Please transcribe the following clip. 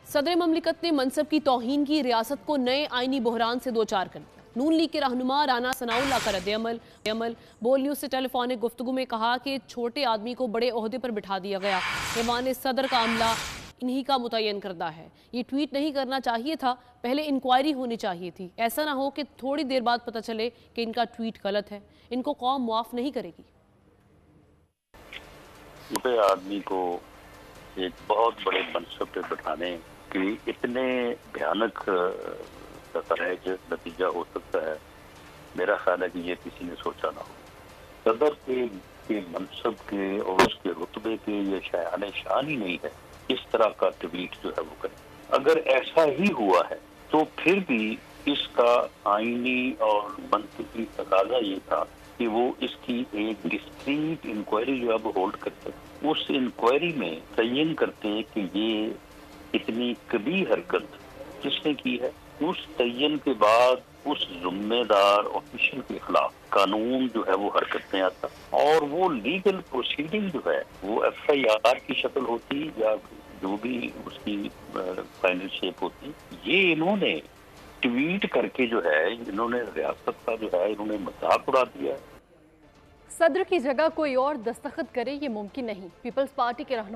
सदर ममलिकत ने मनसब की तौहीन की रियासत को नए आईनी बहरान से दो चार कर दिया। नून लीग के रहनुमा राना सनाउल्लाह का रद्द-ए-अमल। बोल न्यूज़ से टेलीफोनिक गुफ्तगू में कहा कि छोटे आदमी को बड़े ओहदे पर बिठा दिया गया। ऐवान सदर का अमला इन्हीं का मुतय्यन करदा है। ये ट्वीट नहीं करना चाहिए था, पहले इंक्वायरी होनी चाहिए थी। ऐसा ना हो कि थोड़ी देर बाद पता चले कि इनका ट्वीट गलत है। इनको कौम मुआफ नहीं करेगी। छोटे आदमी को एक बहुत बड़े मनसब पे बिठाने की इतने भयानक नतीजा नतीजा हो सकता है, मेरा ख्याल है कि ये किसी ने सोचा ना हो। सदर के मनसब के और उसके रुतबे के ये शायान शान ही नहीं है इस तरह का ट्वीट जो है वो करे। अगर ऐसा ही हुआ है तो फिर भी इसका आईनी और मंतकी तकाजा ये था कि वो इसकी एक डिस्क्रीट इंक्वायरी जो है वो होल्ड करते हैं। उस इंक्वायरी में तयन करते हैं कि ये इतनी कबीह हरकत किसने की है। उस तयन के बाद उस जिम्मेदार ऑफिशियल के खिलाफ कानून जो है वो हरकत में आता और वो लीगल प्रोसीडिंग जो है वो FIR की शक्ल होती या जो भी उसकी फाइनल शेप होती। ये इन्होंने ट्वीट करके जो है इन्होंने रियासत का जो है इन्होंने मजाक उड़ा दिया है। सदर की जगह कोई और दस्तखत करे ये मुमकिन नहीं। पीपल्स पार्टी के रहनुमा